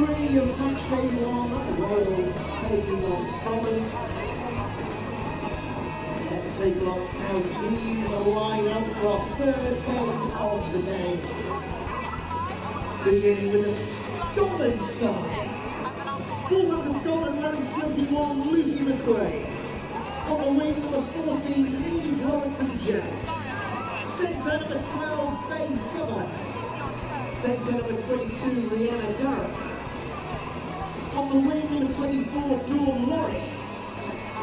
3 of match day 1, Wales taking on Scotland. Let's take a look how teams line up for our third game of the day. Beginning with the Scotland side. Full-back for Scotland wearing 21, Lucy McRae. On the wing, number 14, Eve Robertson-Jack. Centre number 12, Faye Sutherland. Centre number 22, Rihanna Garrett. On the wing, number 24, Dawn Laurie.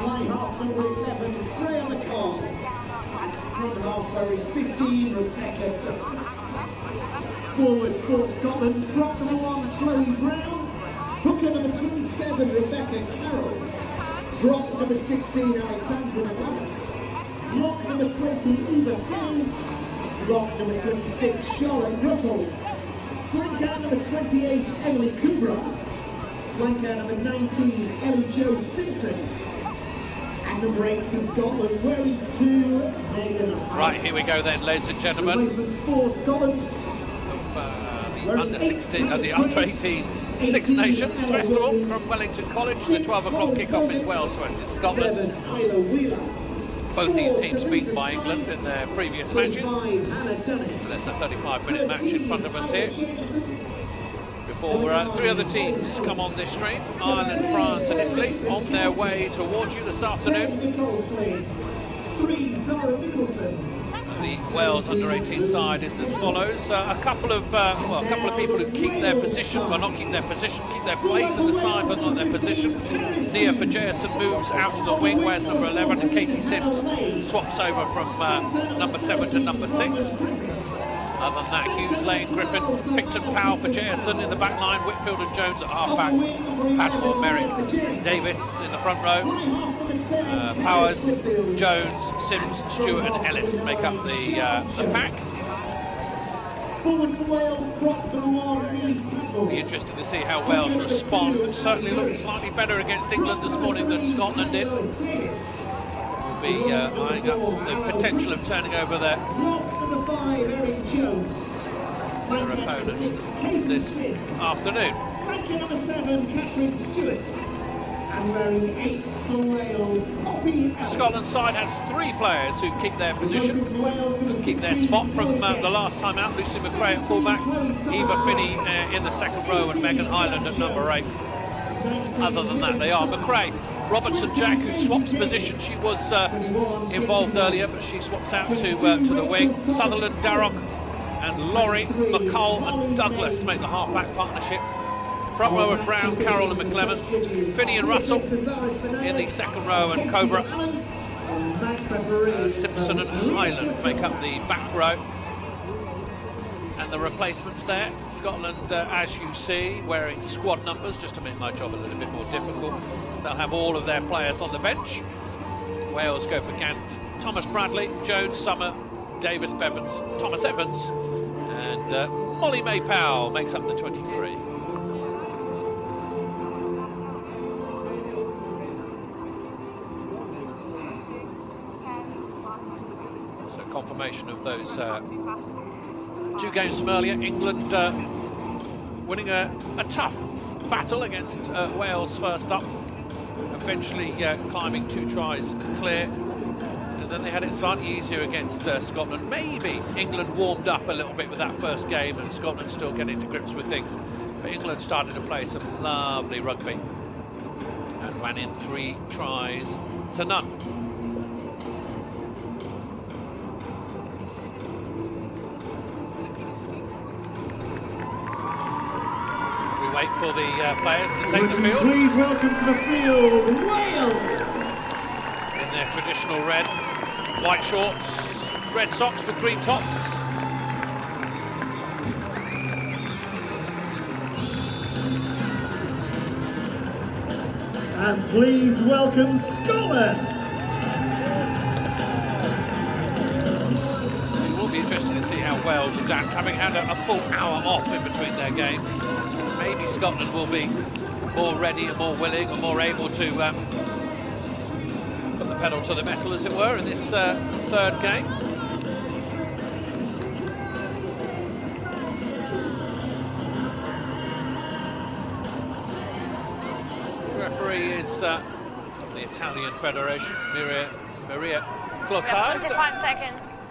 Line half, number 11, Freya McCall. And scrum half, very 15, Rebecca Douglas. Forward for Scotland, prop number 1, Chloe Brown. Hooker number 27, Rebecca Carroll. Drop number 16, Alexandra McLaren. Lock number 20, Eva Kane. Lock number 26, Charlotte Russell. Flanker number 28, Emily Kubra. Flanker number 19, Ellie Jo Simpson. And number 8 for Scotland, wearing 2, Megan Hart. Right, here we go then, ladies and gentlemen. Replacements for Scotland. The under 16, the under 18 Six Nations Festival from Wellington College. The 12 o'clock kickoff is Wales versus Scotland. Both these teams beaten by England in their previous matches. Less than 35-minute match in front of us here. Before 3 other teams come on this stream, Ireland, France and Italy, on their way towards you this afternoon. The Wales under-18 side is as follows. A couple of people who keep their position, well not keep their position, keep their place in the side but not their position. Nia Fajerson moves out to the wing, wears number 11, and Katie Sims swaps over from number 7 to number 6. Other than that, Hughes, Lane, Griffin, Picton, Powell for Jerson in the back line, Whitfield and Jones at half-back, Padmore, Merrick, Davis in the front row, Powers, Jones, Sims, Stewart and Ellis make up the pack. It'll be interesting to see how Wales respond, but certainly looked slightly better against England this morning than Scotland did. Will be eyeing up the potential of turning over their opponents this afternoon. Number 7, Catherine Stewart. And wearing 8 for Wales. Scotland's side has 3 players who keep their position, keep their spot from the last time out. Lucy McRae at fullback, Eva Finney in the second row, and Megan Hyland at number 8. Other than that, they are McRae. Robertson-Jack, who swaps position. She was involved earlier, but she swaps out to the wing. Sutherland, Darroch, and Laurie, McCall, and Douglas make the half-back partnership. Front row of Brown, Carroll, and McLemmon. Finney and Russell in the second row, and Cobra, Simpson, and Hyland make up the back row. And the replacements there, Scotland, as you see, wearing squad numbers just to make my job a little bit more difficult. They'll have all of their players on the bench. Wales go for Gant, Thomas Bradley, Jones, Summer, Davis, Bevans, Thomas Evans, and Molly May Powell makes up the 23. So confirmation of those 2 games from earlier. England winning a tough battle against Wales first up, eventually climbing 2 tries clear, and then they had it slightly easier against Scotland. Maybe England warmed up a little bit with that first game and Scotland still getting to grips with things, but England started to play some lovely rugby and ran in 3 tries to none. Wait for the players to take the field. Please welcome to the field, Wales! In their traditional red, white shorts, red socks with green tops. And please welcome Scotland! It will be interesting to see how Wales adapt, having had a full hour off in between their games. Maybe Scotland will be more ready and more willing and more able to put the pedal to the metal, as it were, in this third game. referee is from the Italian Federation, Maria We have Clottard. 25 seconds.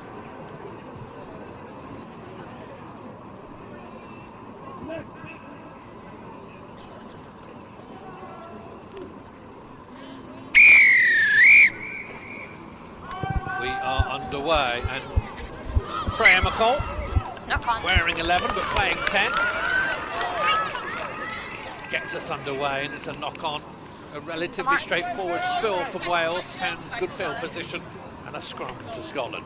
We are underway, and Freya McCall, Knock on. wearing 11 but playing 10, gets us underway, and it's a knock-on. A relatively straightforward spill from Wales, hands good field position, and a scrum to Scotland.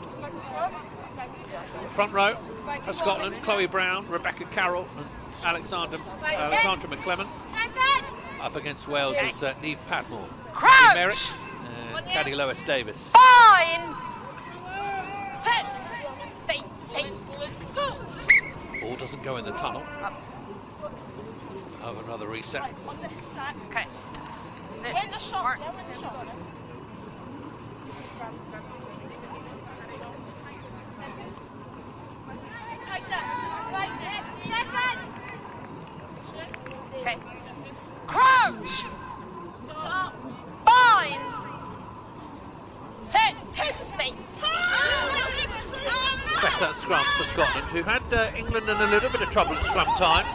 Front row for Scotland, Chloe Brown, Rebecca Carroll, and Alexandra McClement. Up against Wales is Niamh Padmore, Crouch! Merritt, and Caddy Lois Davis. Bind! Set! Stay! Ball doesn't go in the tunnel. Have another reset. Okay. Sit. Mark. Okay. Crouch! Bind! Set! Stay! Better scrum for Scotland, who had England in a little bit of trouble at scrum time.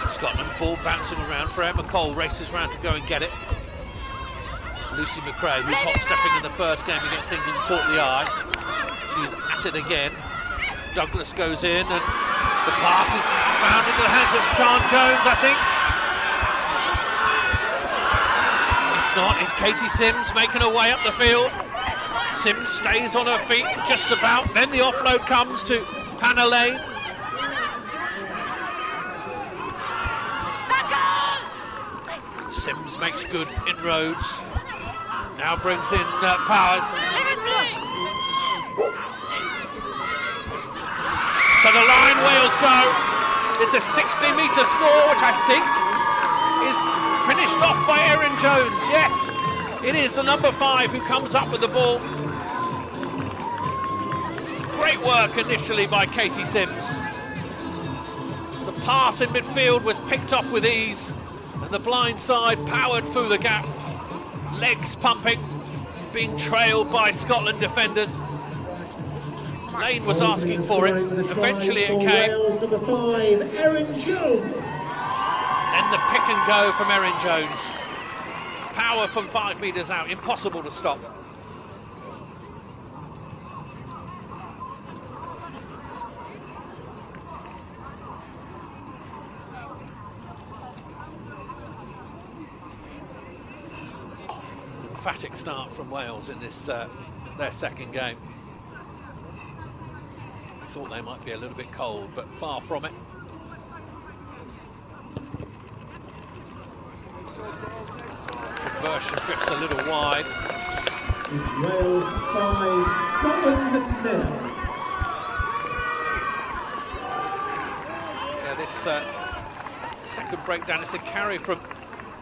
Scotland, ball bouncing around. Freya McCall races round to go and get it. Lucy McRae, who's hot-stepping in the first game against England, caught the eye. She's at it again. Douglas goes in, and the pass is found into the hands of Sian Jones, I think. It's not, it's Katie Sims making her way up the field. Sims stays on her feet just about, then the offload comes to Hannah Lane. Sims makes good inroads. Now brings in Powers. To the line Wales go. It's a 60-metre score, which I think is finished off by Erin Jones. Yes, it is the number 5 who comes up with the ball. Great work initially by Katie Sims. The pass in midfield was picked off with ease, and the blind side powered through the gap. Legs pumping, being trailed by Scotland defenders. Lane was asking for it. Eventually it came. Number 5, Erin Jones. Then the pick and go from Erin Jones. Power from 5 metres out, impossible to stop. Emphatic start from Wales in this their second game. I thought they might be a little bit cold, but far from it. Conversion drifts a little wide. It's Wales 5, Scotland 0. Yeah, this second breakdown is a carry from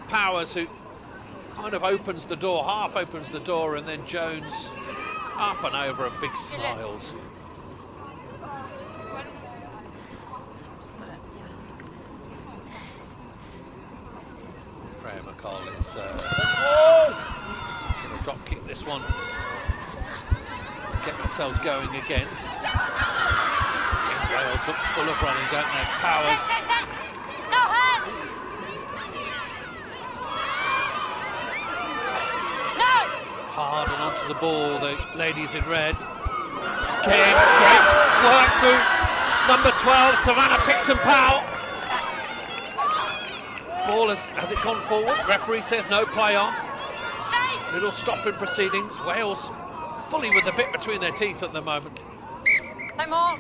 Powers, who kind of opens the door, half opens the door, and then Jones up and over and big smiles. Freya McCall is going to drop kick this one, get themselves going again. Wales look full of running, don't they? Powers. Hard and onto the ball, the ladies in red. Again, great work through number 12, Savannah Picton-Powell. Ball has it gone forward? Referee says no play on. Little stop in proceedings. Wales fully with the bit between their teeth at the moment. No more.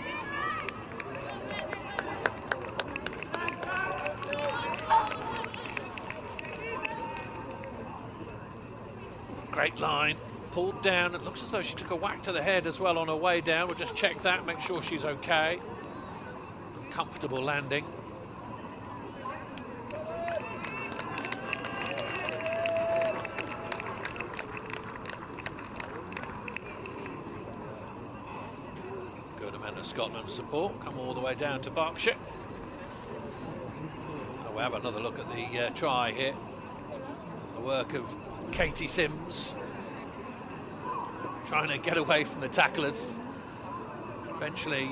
Great line, pulled down. It looks as though she took a whack to the head as well on her way down. We'll just check that, make sure she's okay. Comfortable landing. Good amount of Scotland support, come all the way down to Berkshire. Oh, we'll have another look at the try here. work of Katie Sims, trying to get away from the tacklers. Eventually,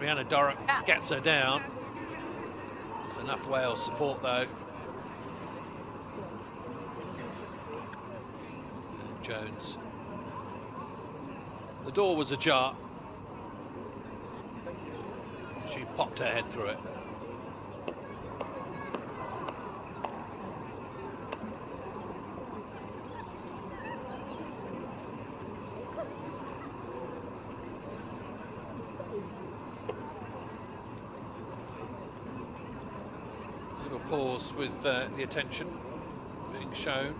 Rhianna Dorrock gets her down. There's enough Wales support though. And Jones. The door was ajar. She popped her head through it. Pause with the attention being shown.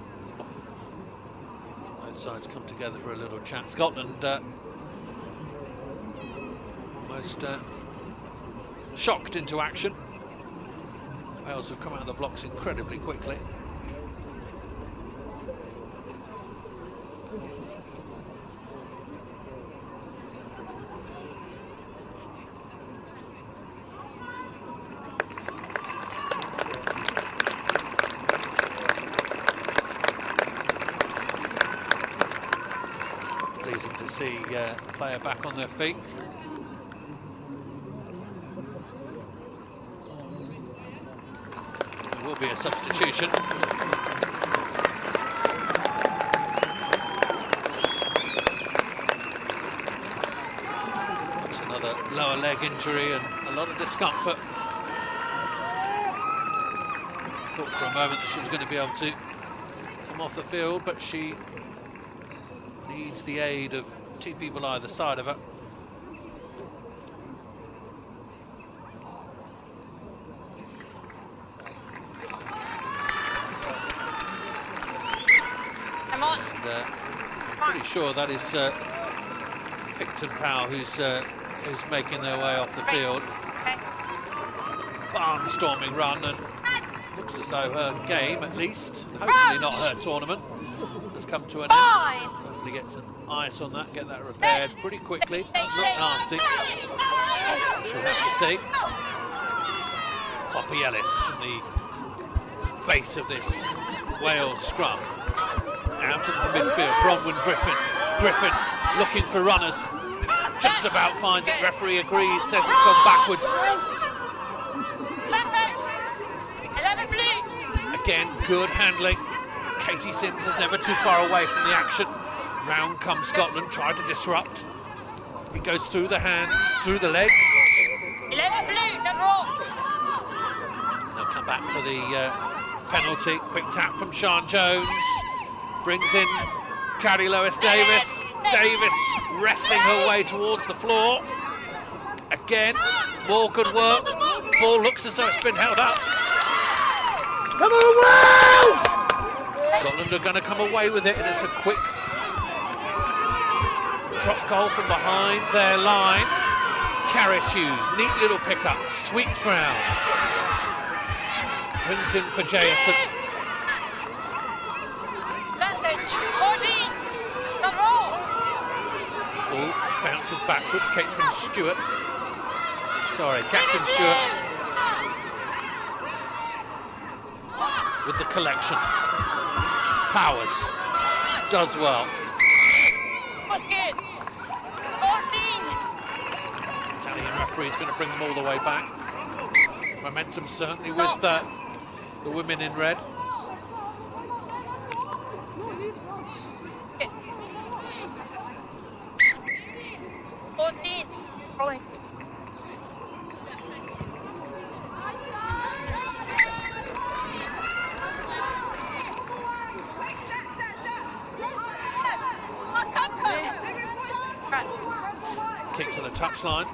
Both sides come together for a little chat. Scotland almost shocked into action. Wales have come out of the blocks incredibly quickly. Pleasing to see the player back on their feet. There will be a substitution. It's another lower leg injury and a lot of discomfort. Thought for a moment that she was going to be able to come off the field, but she needs the aid of two people either side of her. Come on. And, pretty sure that is Picton Powell who's making their way off the field. Barnstorming run, and looks as though her game, at least, hopefully not her tournament, has come to an end. Hopefully get some ice on that, get that repaired pretty quickly. Does look nasty. She'll have to see. Poppy Ellis from the base of this Wales scrum. Out into the midfield, Bronwyn Griffin. Griffin looking for runners. Just about finds it, referee agrees, says it's gone backwards. Again, good handling. Katie Sims is never too far away from the action. Round comes Scotland, tried to disrupt. It goes through the hands, through the legs. 11 blue, that's wrong. They'll come back for the penalty. Quick tap from Sian Jones. Brings in Carrie Lewis-Davis. Davis wrestling her way towards the floor. Again, more good work. Ball looks as though it's been held up. Come on, Wales! Scotland are going to come away with it, and it's a quick drop goal from behind their line. Caris Hughes, neat little pickup, sweeps round. Brings in for Jason. 14, the roll. Ball bounces backwards. Catherine Stewart. Sorry, Catherine Stewart with the collection. Powers does well. Was good. 14. Italian referee's going to bring them all the way back. Momentum certainly with the women in red. Okay. 14. Rolling. Kick to the touchline.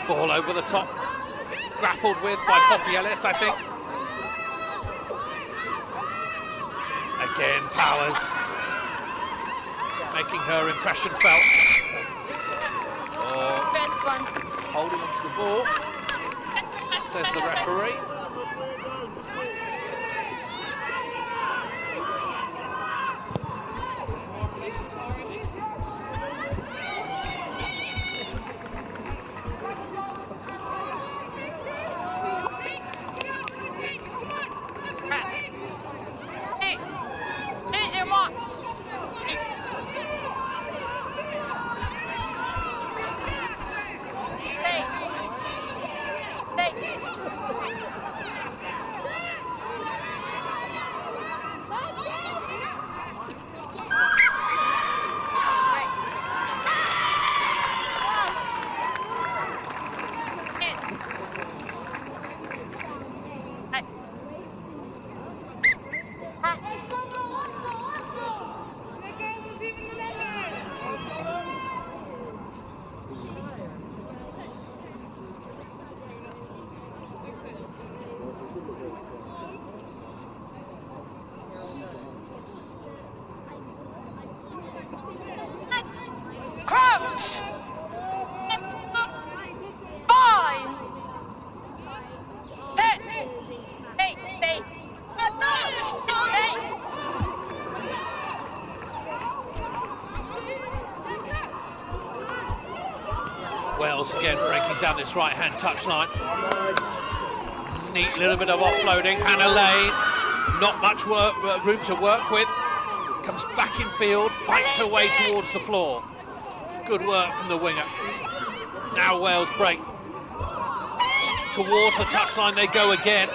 Ball over the top. Grappled with by Poppy Ellis, I think. Again, Powers. Making her impression felt. Holding onto the ball, says the referee. Advantage. 5. 10. 8. 8. 8. Wales again breaking down this right-hand touchline. Neat little bit of offloading. Hannah Lane, not much room to work with. Comes back in field, fights her way towards the floor. Good work from the winger. Now Wales break. Towards the touchline they go again.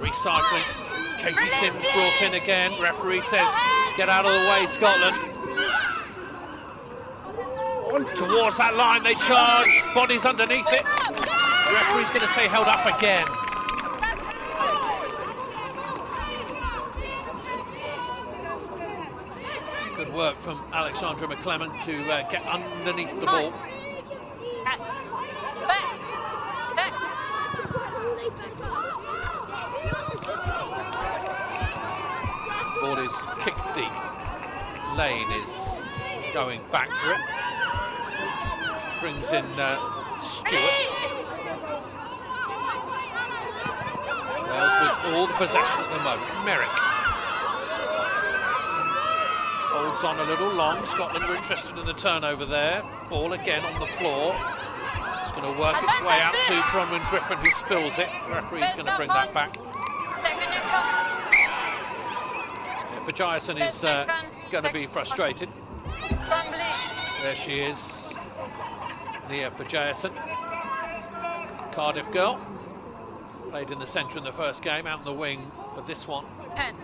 Recycling. Katie Sims brought in again. Referee says, get out of the way, Scotland. Towards that line they charge. Bodies underneath it. The referee's going to say held up again. Good work from Alexandra McClellan to get underneath the ball. Ball is kicked deep. Lane is going back for it. Brings in Stewart. Wales with all the possession at the moment. Merrick holds on a little long. Scotland were interested in the turnover there. Ball again on the floor. It's going to work its way out to Bronwyn Griffin, who spills it. The referee's going to bring that back. Fajayason is going to be frustrated. There she is, Nia Fajayason, Cardiff girl. Played in the centre in the first game, out in the wing for this one. 10.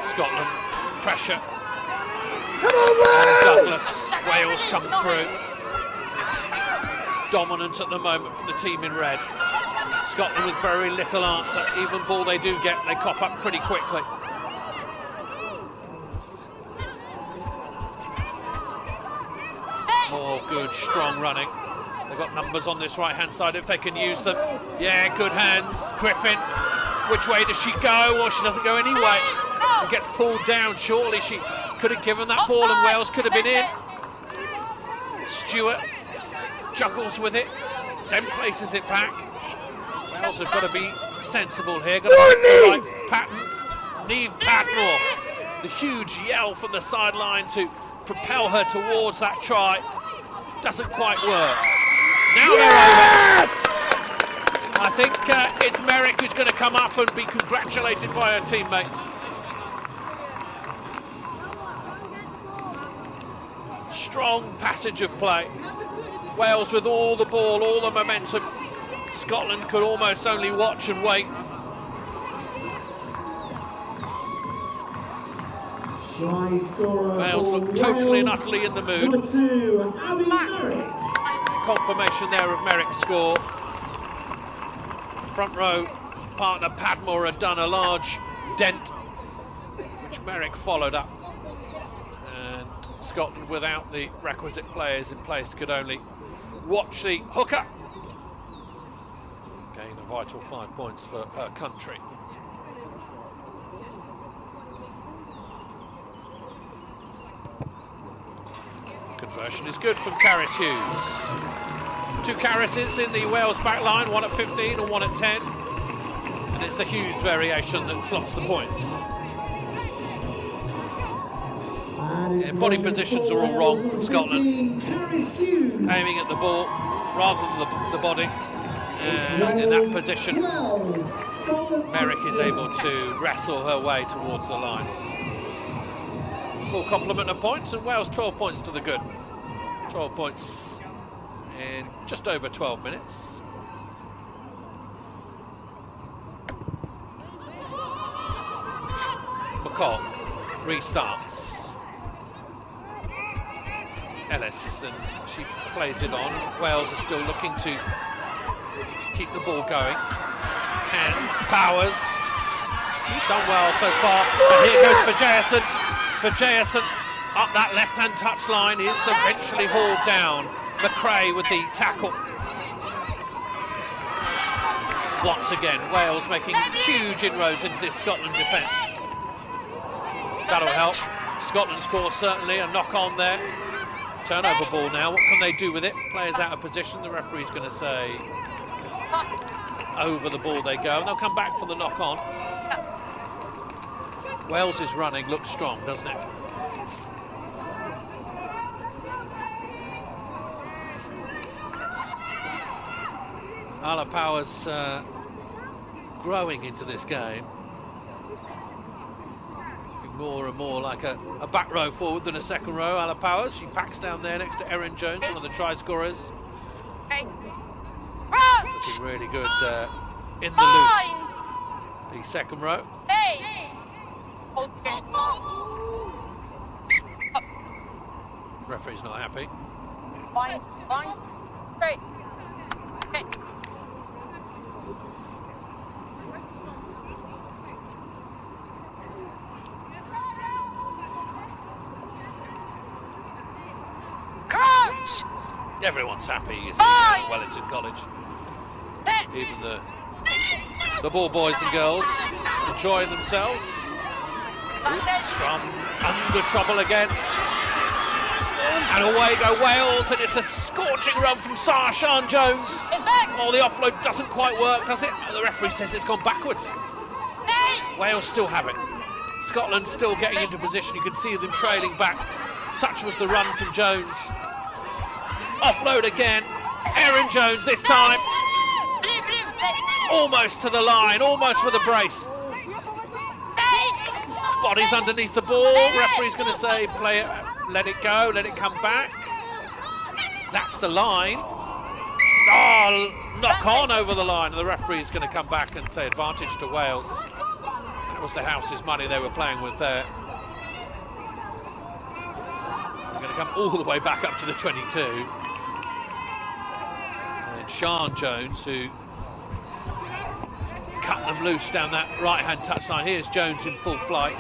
Scotland, pressure. And Douglas, Wales come through. Dominant at the moment from the team in red. Scotland with very little answer. Even ball they do get, they cough up pretty quickly. More good, strong running. They've got numbers on this right-hand side if they can use them. Yeah, good hands. Griffin, which way does she go? Well, she doesn't go any way. It gets pulled down. Surely she could have given that ball and Wales could have been in. Stewart juggles with it, then places it back. Wales have got to be sensible here. Got to pick the right pattern. Niamh Padmore, the huge yell from the sideline to propel her towards that try. Doesn't quite work. Now they're over. I think it's Merrick who's going to come up and be congratulated by her teammates. Strong passage of play. Wales with all the ball, all the momentum. Scotland could almost only watch and wait. Wales look totally and utterly in the mood. Confirmation there of Merrick's score. Front row partner Padmore had done a large dent, which Merrick followed up. And Scotland, without the requisite players in place, could only watch the hooker gain a vital 5 points for her country. Conversion is good from Caris Hughes. 2 Carises in the Wales back line, one at 15 and one at 10. And it's the Hughes variation that slots the points. Yeah, body positions are all wrong from Scotland. Aiming at the ball rather than the body. And in that position, Merrick is able to wrestle her way towards the line. Full complement of points, and Wales 12 points to the good. 12 points in just over 12 minutes. McCall restarts. Ellis, and she plays it on. Wales are still looking to keep the ball going. Hands, Powers. She's done well so far. And here goes for Jason. For Jason, up that left-hand touchline is eventually hauled down. McRae with the tackle. Once again, Wales making huge inroads into this Scotland defence. That'll help. Scotland's course certainly, a knock-on there. Turnover ball now, what can they do with it? Players out of position, the referee's going to say over the ball they go, and they'll come back for the knock-on. Wales' running looks strong, doesn't it? Ala Powers growing into this game. More and more like a back row forward than a second row. Ala Powers, she packs down there next to Erin Jones, one of the try scorers. Looking really good in the loose. The second row. Referee's not happy. Fine. Straight. Okay. Everyone's happy, you see, at Wellington College. Even the ball boys and girls enjoying themselves. Scrum under trouble again. And away go Wales, and it's a scorching run from Sian Jones. Oh, the offload doesn't quite work, does it? The referee says it's gone backwards. Wales still have it. Scotland still getting into position. You can see them trailing back. Such was the run from Jones. Offload again. Erin Jones this time. Almost to the line, almost with a brace. Bodies underneath the ball. Referee's going to say, play it, let it go, let it come back. That's the line. Oh, knock on over the line. The referee's going to come back and say advantage to Wales. That was the house's money they were playing with there. They're going to come all the way back up to the 22. And Sian Jones, who cut them loose down that right-hand touchline. Here's Jones in full flight.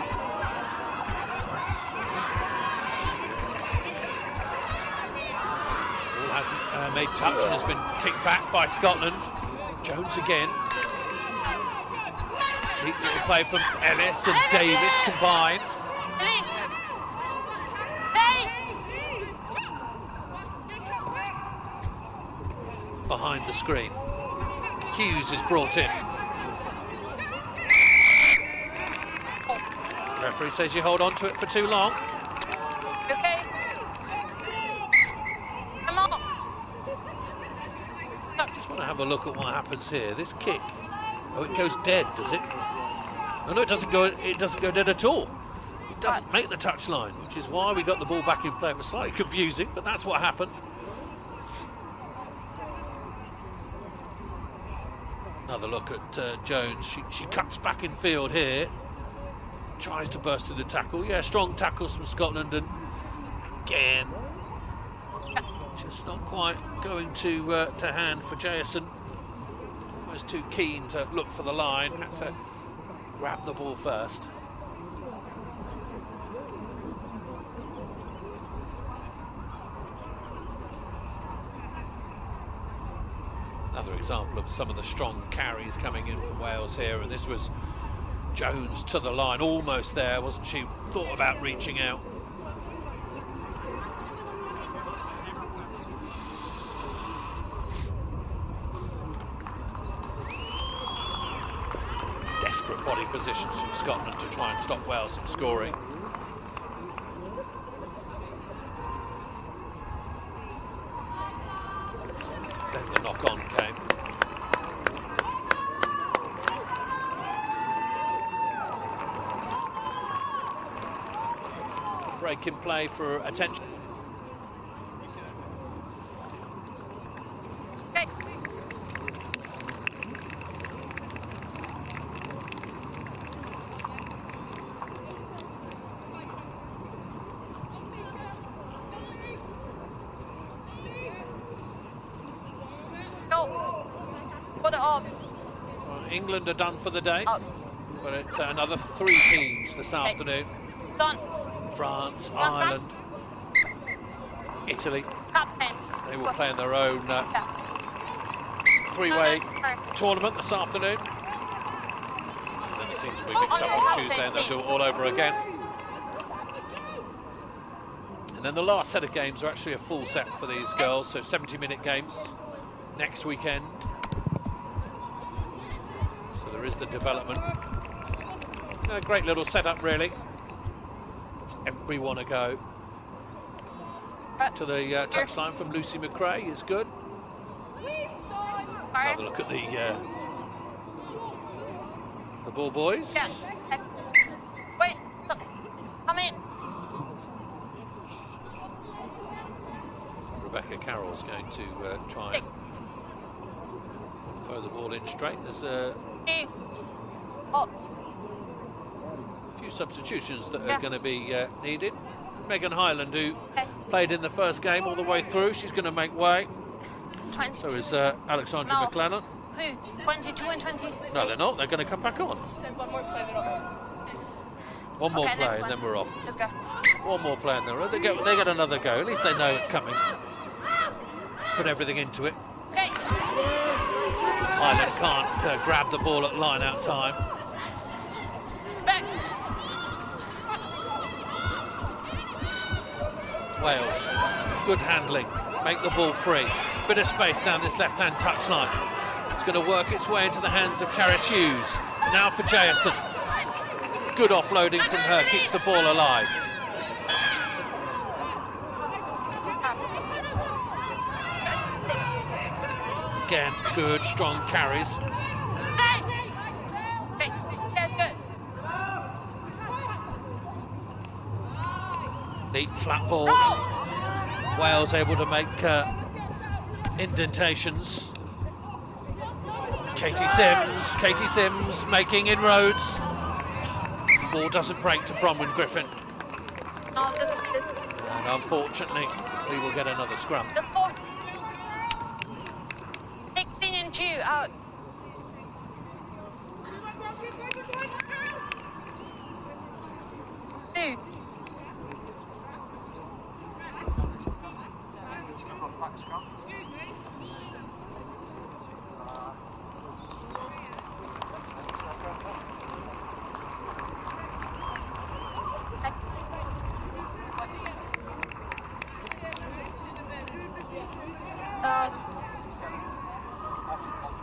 Ball hasn't made touch and has been kicked back by Scotland. Jones again. Neat little play from Ellis and Davis combined. Behind the screen. Hughes is brought in. Referee says you hold on to it for too long. Okay. Come on. Just want to have a look at what happens here. This kick. Oh, it goes dead, does it? Oh, no, it doesn't go. It doesn't go dead at all. It doesn't make the touchline, which is why we got the ball back in play. It was slightly confusing, but that's what happened. Another look at Jones. She cuts back in field here. Tries to burst through the tackle. Yeah, strong tackles from Scotland, and again, just not quite going to hand for Jason. Was too keen to look for the line. Had to grab the ball first. Another example of some of the strong carries coming in from Wales here, and this was Jones to the line, almost there, wasn't she? Thought about reaching out. Desperate body positions from Scotland to try and stop Wales from scoring. Then the knock-on came. Break in play for attention. Okay. Go. Got it on. Well, England are done for the day, Up. but it's another 3 teams this afternoon. Done. France, Last Ireland, Italy. Captain. They will play in their own three-way tournament this afternoon. And then the teams will be mixed up on Tuesday and they'll do it all over again. And then the last set of games are actually a full set for these girls, so 70-minute games next weekend. So there is the development. A great little setup, really. Everyone a go. To the touchline from Lucy McRae is good. Another look at the ball boys. Yeah. Wait, look. Come in. Rebecca Carroll's going to try and throw the ball in straight. There's a few substitutions that are going to be needed. Megan Hyland, who played in the first game all the way through, she's going to make way. 22. So is Alexandra No. McLennan. Who? 22 and 20? No, they're not. They're going to come back on. Send one more play, then off. One more Okay, play next and one. then we're off. Let's go. One more play and then we're off. They get another go. At least they know it's coming. Put everything into it. Okay. Ireland can't grab the ball at line-out time. Spec. Wales, good handling, make the ball free. Bit of space down this left-hand touchline. It's going to work its way into the hands of Caris Hughes. Now for Jason. Good offloading from her, keeps the ball alive. Again, good, strong carries. Hey. Okay. Yeah, good. Neat flat ball. Wales able to make indentations. Katie Sims making inroads. Ball doesn't break to Bronwyn Griffin. No, And unfortunately, we will get another scrum. just four. 16 and 2 out. Two.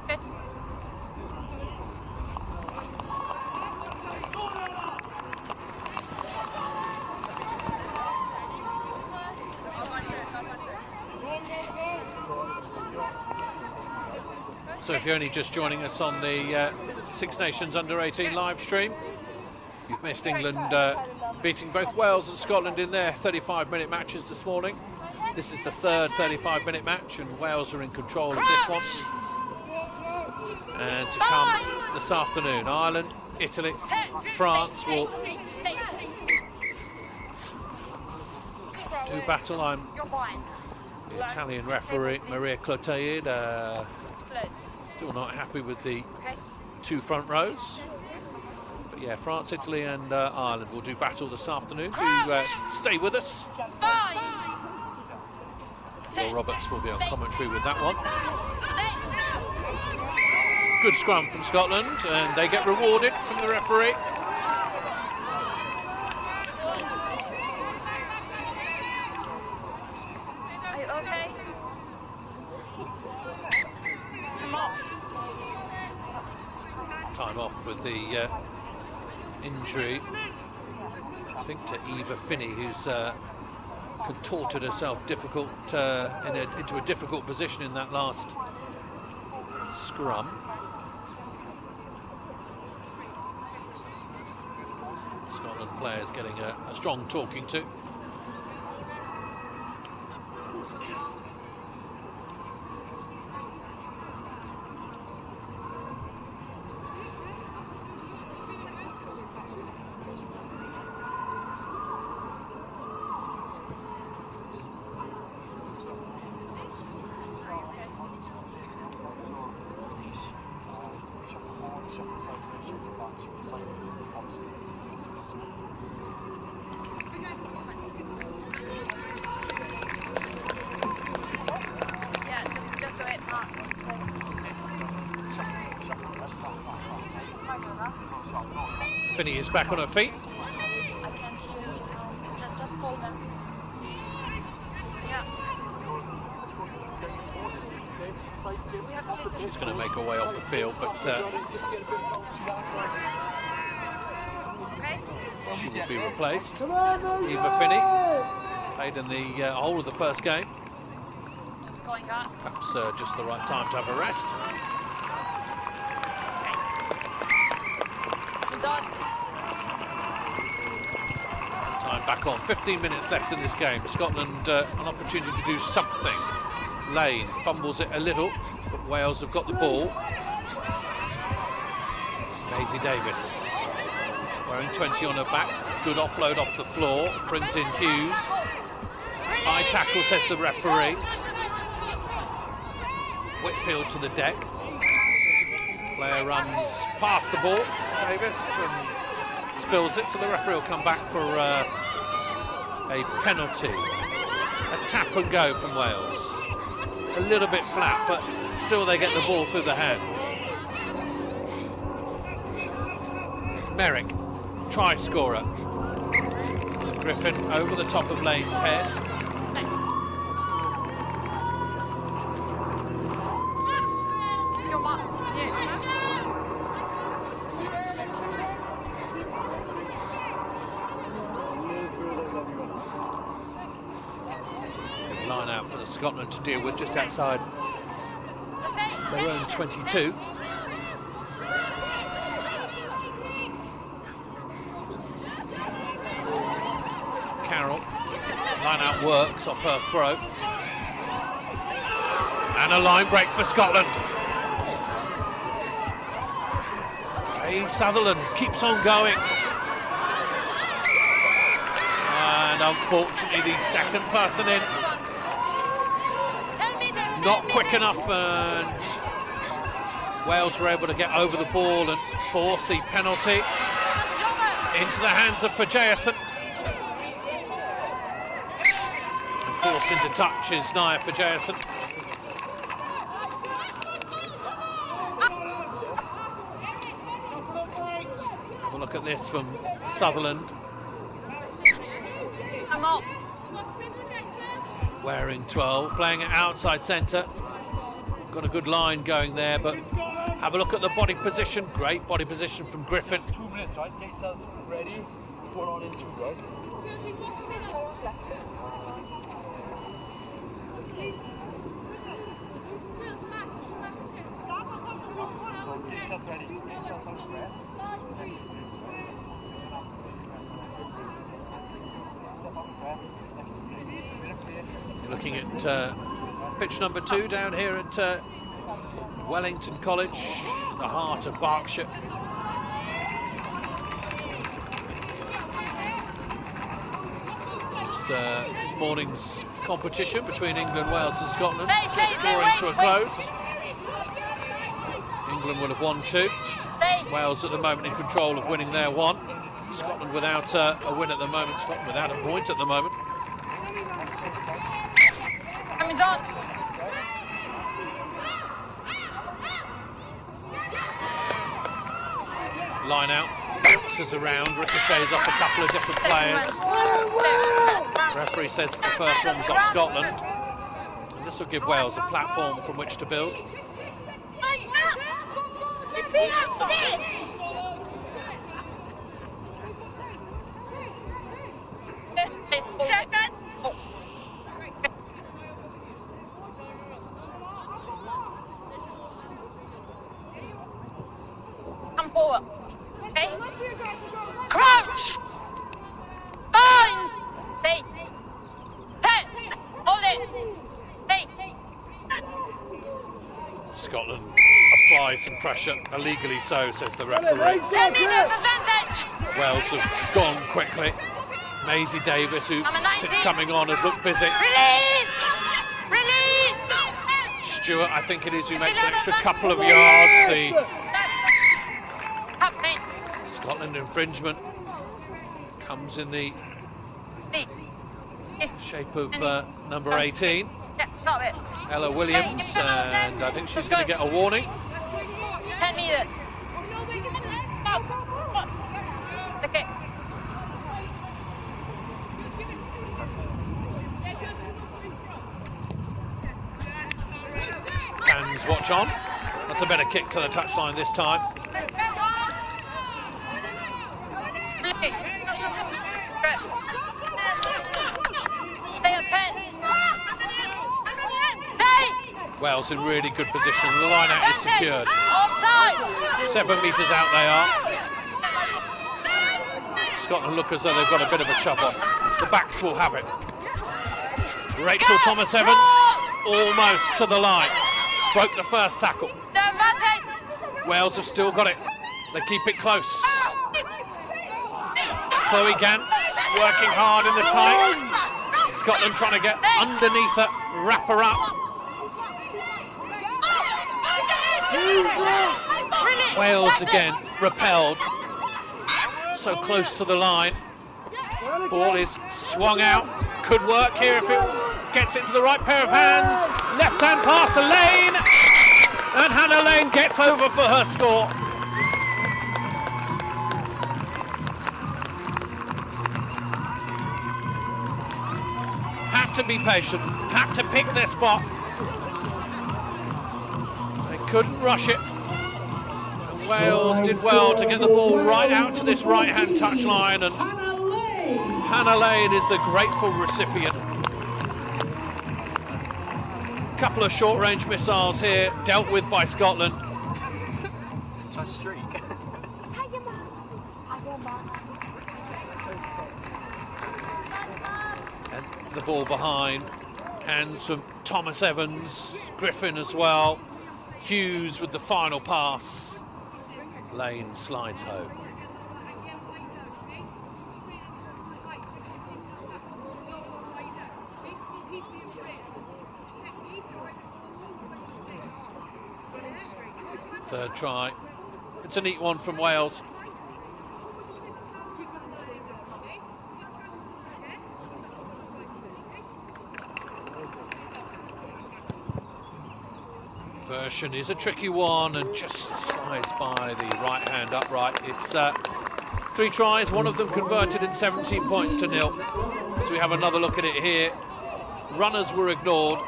Okay. So if you're only just joining us on the Six Nations Under-18 live stream, you've missed England beating both Wales and Scotland in their 35-minute matches this morning. This is the third 35-minute match, and Wales are in control of this one. And to come this afternoon, Ireland, Italy, France will do battle. I'm You're fine. the Italian referee, Maria Clotilde, Close. still not happy with the Okay. two front rows. But yeah, France, Italy and Ireland will do battle this afternoon. Do stay with us. 5. Will Roberts will be on commentary with that one. Good scrum from Scotland, and they get rewarded from the referee. Are you okay? Come off. Time off with the injury, I think, to Eva Finney, who's contorted herself into a difficult position in that last scrum. Scotland players getting a strong talking to. Finney is back on her feet. I can't hear you. Just call them. Yeah. We have to She's going to make her way off the field, but okay. she will be replaced. Eva Finney played in the whole of the first game. Just going on. Perhaps just the right time to have a rest. He's on. Time back on. 15 minutes left in this game. Scotland an opportunity to do something. Lane fumbles it a little, but Wales have got the ball. Maisie Davis wearing 20 on her back. Good offload off the floor. Brings in Hughes. High tackle, says the referee. Whitfield to the deck. Player runs past the ball, Davis, and spills it, so the referee will come back for a penalty. A tap and go from Wales. A little bit flat, but still they get the ball through the hands. Merrick, try scorer. Griffin over the top of Lane's head. Your box. Line out for the Scotland to deal with just outside their own 22. Carroll, line out works off her throw. And a line break for Scotland. Faye Sutherland keeps on going. And unfortunately the second person in. Not quick enough, and Wales were able to get over the ball and force the penalty into the hands of Fajayason. And forced into touch is Naya Fajayason. Have a look at this from Sutherland. I'm up. Wearing 12, playing it outside centre. Got a good line going there, but have a look at the body position. Great body position from Griffin. 2 minutes, right? Get yourselves ready. Going on in 2, right? Get yourself ready. Get yourself out of breath. Looking at pitch number 2 down here at Wellington College, the heart of Berkshire. It's this morning's competition between England, Wales and Scotland just drawing to a close. England will have won 2. Wales at the moment in control of winning their 1. Scotland without a win at the moment. Scotland without a point at the moment. He's on. Line out, bounces around, ricochets off a couple of different players. Referee says the first one was off Scotland. And this will give Wales a platform from which to build. Come forward. Okay. Crouch. Bind. Stay. Ten. Hold it. Stay. Scotland applies some pressure, illegally so, says the referee. 10 meters advantage. Wales have gone quickly. Maisie Davis, who since coming on has looked busy. Release. Release. Stewart, I think it is, who makes an extra couple of yards. The Scotland infringement comes in the shape of number 18, Ella Williams, and I think she's going to get a warning. 10 meters. Okay. Fans watch on. That's a better kick to the touchline this time. Wales in really good position. The line out is secured. Offside. 7 metres out they are. Scotland look as though they've got a bit of a shove on. The backs will have it. Rachel Thomas-Evans almost to the line. Broke the first tackle. Wales have still got it. They keep it close. Chloe Gantz working hard in the tight. Scotland trying to get underneath her, wrap her up. Wales again repelled. So close to the line. Ball is swung out. Could work here if it gets into the right pair of hands. Left hand pass to Lane. And Hannah Lane gets over for her score. Had to be patient. Had to pick their spot. They couldn't rush it. And Wales did well to get the ball right out to this right-hand touchline. And Hannah Lane is the grateful recipient. Couple of short-range missiles here, dealt with by Scotland. It's a streak. And the ball behind. Hands from Thomas-Evans, Griffin as well. Hughes with the final pass. Lane slides home. Third try. It's a neat one from Wales. Conversion is a tricky one and just slides by the right hand upright. It's 3 tries, one of them converted in 17 points to 0. So we have another look at it here. Runners were ignored.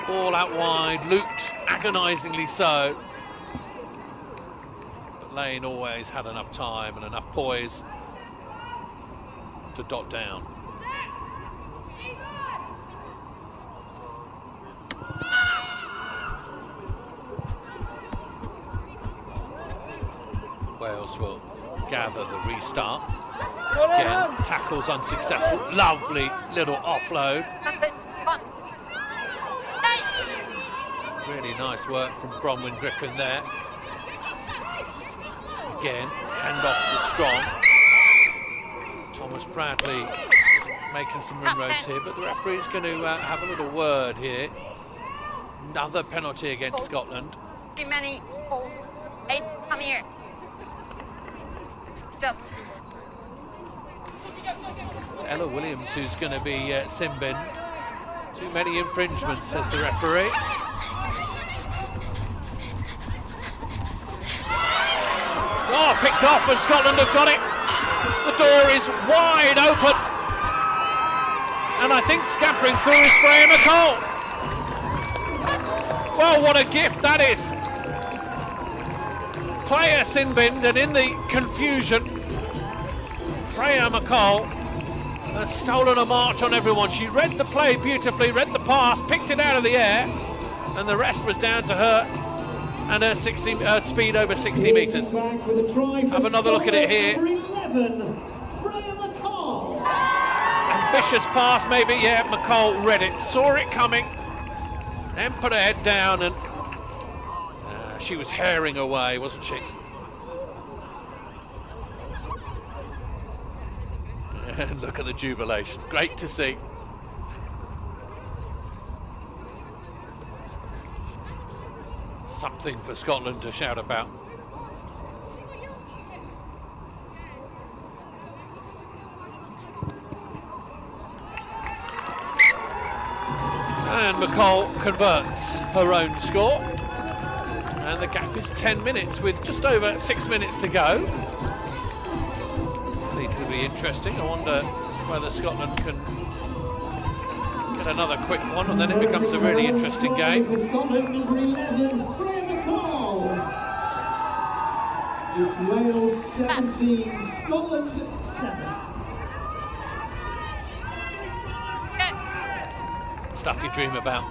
Ball out wide, looped agonisingly so. But Lane always had enough time and enough poise to dot down. Wales will gather the restart. Again, tackles unsuccessful. Lovely little offload. Really nice work from Bronwyn Griffin there. Again, handoffs are strong. Thomas Bradley making some inroads here, but the referee's going to have a little word here. Another penalty against Scotland. Too many. Hey, come here. Just. It's Ella Williams who's going to be sin-binned. Too many infringements, says the referee. Oh, picked off and Scotland have got it. The door is wide open. And I think scampering through is Freya McCall. Well, what a gift that is. Player sin-binned, and in the confusion, Freya McCall has stolen a march on everyone. She read the play beautifully, read the pass, picked it out of the air, and the rest was down to her and her speed over 60 metres. Have another look at it here. Ambitious pass maybe, yeah, McCall read it, saw it coming, and put her head down, and she was herring away, wasn't she? And look at the jubilation, great to see. Something for Scotland to shout about. And McCall converts her own score. And the gap is 10 minutes with just over 6 minutes to go. Needs to be interesting. I wonder whether Scotland can get another quick one, and then it becomes a really interesting game. Scotland, number 11, it's Wales 17, Scotland 7. Stuff you dream about.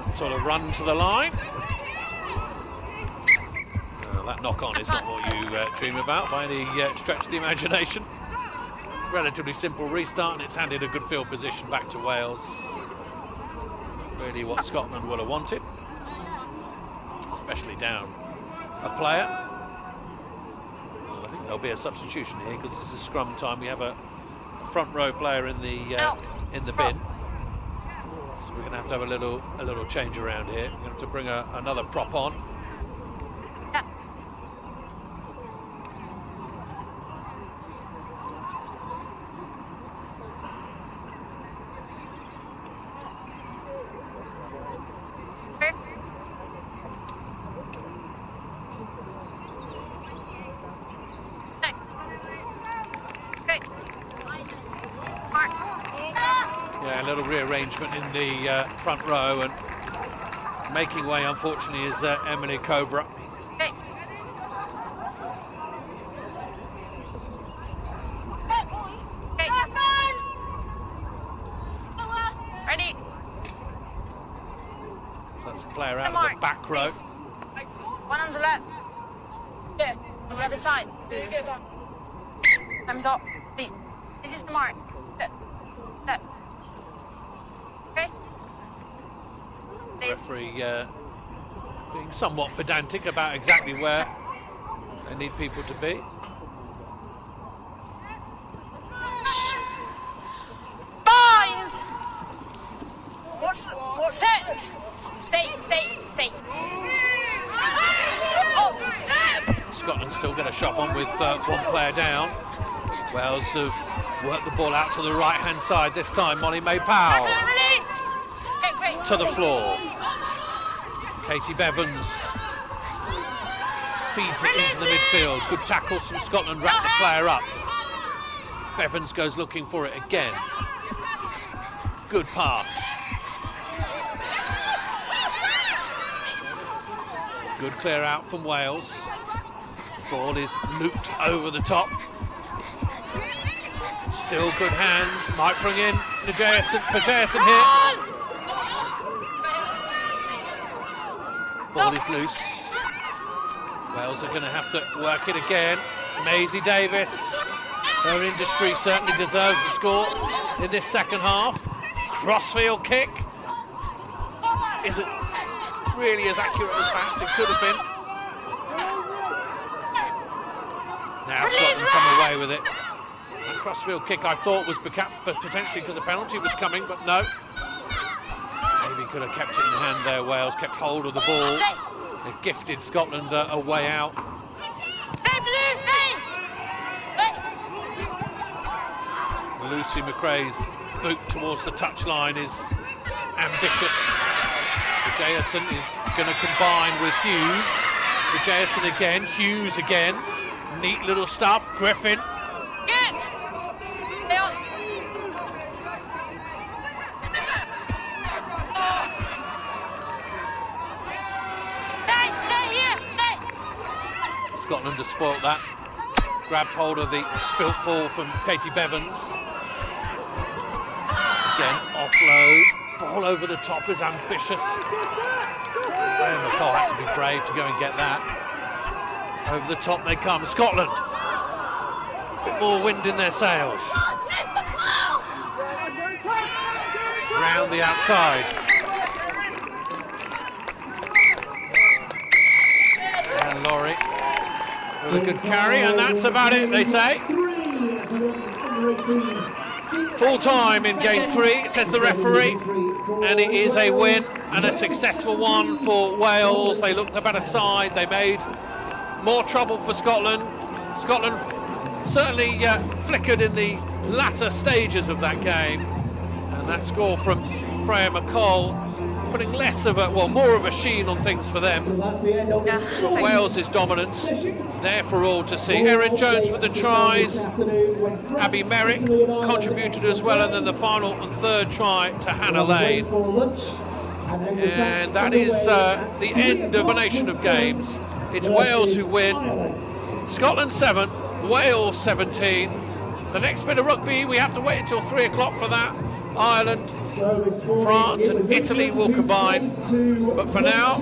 That sort of run to the line. That knock-on is not what you dream about by any stretch of the imagination. It's a relatively simple restart, and it's handed a good field position back to Wales. Really what Scotland would have wanted, especially down a player. Well, I think there'll be a substitution here because this is scrum time. We have a front row player in the bin, so we're going to have a little change around here. We're going to have to bring another prop on. Yeah, a little rearrangement in the front row, and making way, unfortunately, is Emily Cobra. Ready? So that's a player out of the back row. Please. One on the left. Yeah, on the other side. Time's up. Please. This is the mark. That. Okay? The referee being somewhat pedantic about exactly where they need people to be. Bind! Set! Stay. Oh. Scotland still get a shot on with one player down. Wales have worked the ball out to the right-hand side this time. Molly May Powell to the floor. Katie Bevans feeds it into the midfield. Good tackles from Scotland, wrap the player up. Bevans goes looking for it again. Good pass. Good clear out from Wales. Ball is looped over the top. Still good hands. Might bring in for Jason here. Ball is loose. Wales are going to have to work it again. Maisie Davis, her industry certainly deserves the score in this second half. Crossfield kick isn't really as accurate as perhaps it could have been. Now Scotland come away with it. That crossfield kick I thought was potentially because a penalty was coming, but no. Maybe could have kept it in hand there. Wales kept hold of the ball. They've gifted Scotland a way out. Lucy McRae's boot towards the touchline is ambitious. Jason is going to combine with Hughes. Jason again, Hughes again. Neat little stuff. Griffin. Scotland has spoilt that. Grabbed hold of the spilt ball from Katie Bevans. Again, offload. Ball over the top is ambitious. Freya McCall had to be brave to go and get that. Over the top they come. Scotland. A bit more wind in their sails. Round the outside. And Laurie with a good carry, and that's about it, they say. Full time in game 3, says the referee, and it is a win and a successful one for Wales. They looked the better side. They made more trouble for Scotland. Scotland certainly flickered in the latter stages of that game, and that score from Freya McCall putting less of a, well, more of a sheen on things for them. So that's the end of the scoring Wales' dominance session. there for all to see. Erin Jones with the tries. Abby Merrick contributed as well, and then the final and third try to Hannah Lane. And that is the end of a nation of games. It's Wales who win. Scotland 7, Wales 17. The next bit of rugby, we have to wait until 3 o'clock for that. Ireland, France and Italy will combine. But for now,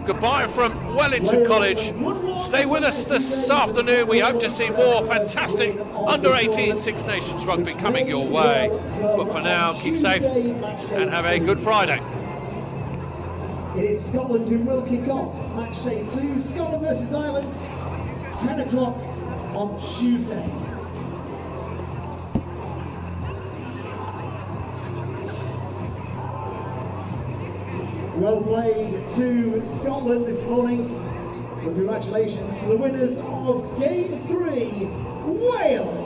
goodbye from Wellington College. Stay with us this afternoon. We hope to see more fantastic under-18 Six Nations rugby coming your way. But for now, keep safe and have a good Friday. It is Scotland who will kick off match day 2, Scotland versus Ireland, 10 o'clock on Tuesday. Well played to Scotland this morning. Congratulations to the winners of Game 3, Wales.